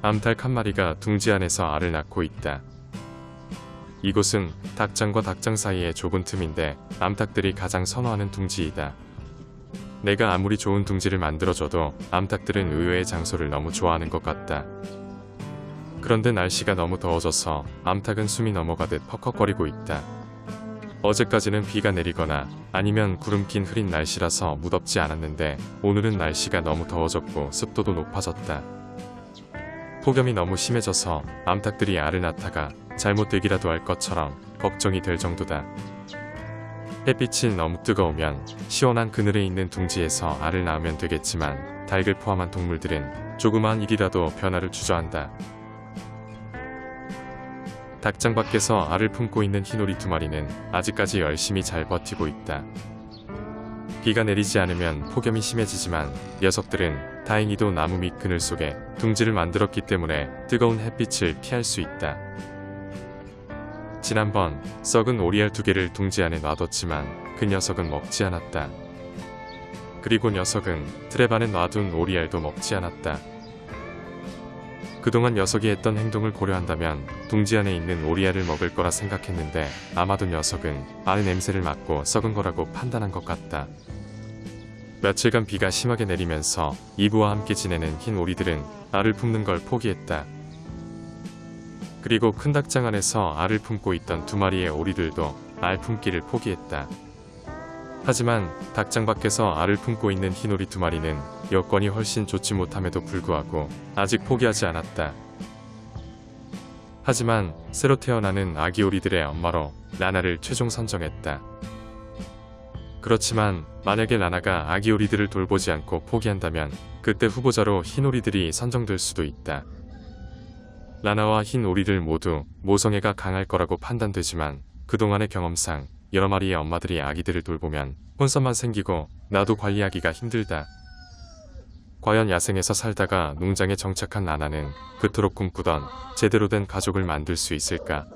암탉 한 마리가 둥지 안에서 알을 낳고 있다. 이곳은 닭장과 닭장 사이의 좁은 틈인데 암탉들이 가장 선호하는 둥지이다. 내가 아무리 좋은 둥지를 만들어줘도 암탉들은 의외의 장소를 너무 좋아하는 것 같다. 그런데 날씨가 너무 더워져서 암탉은 숨이 넘어가듯 퍽퍽거리고 있다. 어제까지는 비가 내리거나 아니면 구름 낀 흐린 날씨라서 무덥지 않았는데 오늘은 날씨가 너무 더워졌고 습도도 높아졌다. 폭염이 너무 심해져서 암탉들이 알을 낳다가 잘못되기라도 할 것처럼 걱정이 될 정도다. 햇빛이 너무 뜨거우면 시원한 그늘에 있는 둥지에서 알을 낳으면 되겠지만 닭을 포함한 동물들은 조그마한 일이라도 변화를 주저한다. 닭장 밖에서 알을 품고 있는 흰오리 2마리는 아직까지 열심히 잘 버티고 있다. 비가 내리지 않으면 폭염이 심해지지만 녀석들은 다행히도 나무 밑 그늘 속에 둥지를 만들었기 때문에 뜨거운 햇빛을 피할 수 있다. 지난번 썩은 오리알 2개를 둥지 안에 놔뒀지만 그 녀석은 먹지 않았다. 그리고 녀석은 트랩 안에 놔둔 오리알도 먹지 않았다. 그동안 녀석이 했던 행동을 고려한다면 둥지 안에 있는 오리알을 먹을 거라 생각했는데 아마도 녀석은 알의 냄새를 맡고 썩은 거라고 판단한 것 같다. 며칠간 비가 심하게 내리면서 이브와 함께 지내는 흰 오리들은 알을 품는 걸 포기했다. 그리고 큰 닭장 안에서 알을 품고 있던 2마리의 오리들도 알 품기를 포기했다. 하지만 닭장 밖에서 알을 품고 있는 흰오리 2마리는 여건이 훨씬 좋지 못함에도 불구하고 아직 포기하지 않았다. 하지만 새로 태어나는 아기 오리들의 엄마로 라나를 최종 선정했다. 그렇지만 만약에 라나가 아기 오리들을 돌보지 않고 포기한다면 그때 후보자로 흰 오리들이 선정될 수도 있다. 라나와 흰 오리들 모두 모성애가 강할 거라고 판단되지만 그동안의 경험상 여러 마리의 엄마들이 아기들을 돌보면 혼선만 생기고 나도 관리하기가 힘들다. 과연 야생에서 살다가 농장에 정착한 라나는 그토록 꿈꾸던 제대로 된 가족을 만들 수 있을까?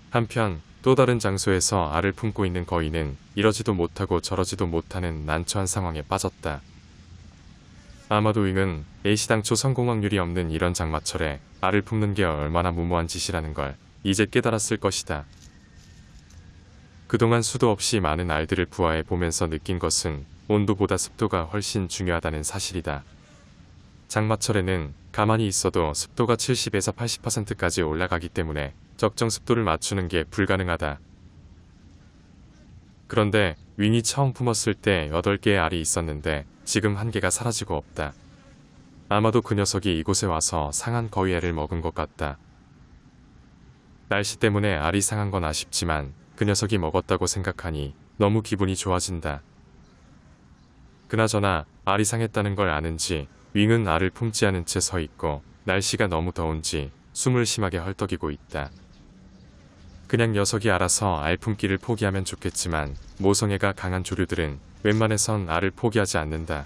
한편 또 다른 장소에서 알을 품고 있는 거위는 이러지도 못하고 저러지도 못하는 난처한 상황에 빠졌다. 아마도 윙은 애시당초 성공 확률이 없는 이런 장마철에 알을 품는 게 얼마나 무모한 짓이라는 걸 이제 깨달았을 것이다. 그동안 수도 없이 많은 알들을 부화해 보면서 느낀 것은 온도보다 습도가 훨씬 중요하다는 사실이다. 장마철에는 가만히 있어도 습도가 70에서 80%까지 올라가기 때문에 적정 습도를 맞추는 게 불가능하다. 그런데 윙이 처음 품었을 때 8개의 알이 있었는데 지금 1개가 사라지고 없다. 아마도 그 녀석이 이곳에 와서 상한 거위알을 먹은 것 같다. 날씨 때문에 알이 상한 건 아쉽지만 그 녀석이 먹었다고 생각하니 너무 기분이 좋아진다. 그나저나 알이 상했다는 걸 아는지 윙은 알을 품지 않은 채 서 있고 날씨가 너무 더운지 숨을 심하게 헐떡이고 있다. 그냥 녀석이 알아서 알 품기를 포기하면 좋겠지만 모성애가 강한 조류들은 웬만해선 알을 포기하지 않는다.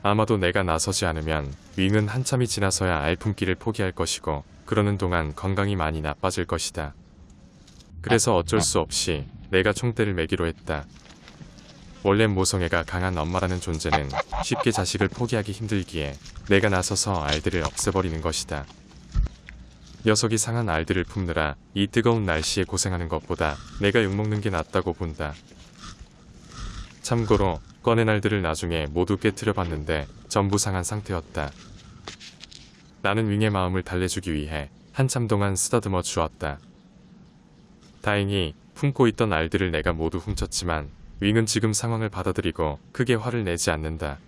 아마도 내가 나서지 않으면 윙은 한참이 지나서야 알 품기를 포기할 것이고 그러는 동안 건강이 많이 나빠질 것이다. 그래서 어쩔 수 없이 내가 총대를 매기로 했다. 원래 모성애가 강한 엄마라는 존재는 쉽게 자식을 포기하기 힘들기에 내가 나서서 알들을 없애버리는 것이다. 녀석이 상한 알들을 품느라 이 뜨거운 날씨에 고생하는 것보다 내가 욕먹는 게 낫다고 본다. 참고로 꺼낸 알들을 나중에 모두 깨트려 봤는데 전부 상한 상태였다. 나는 윙의 마음을 달래주기 위해 한참 동안 쓰다듬어 주었다. 다행히 품고 있던 알들을 내가 모두 훔쳤지만 윙은 지금 상황을 받아들이고 크게 화를 내지 않는다.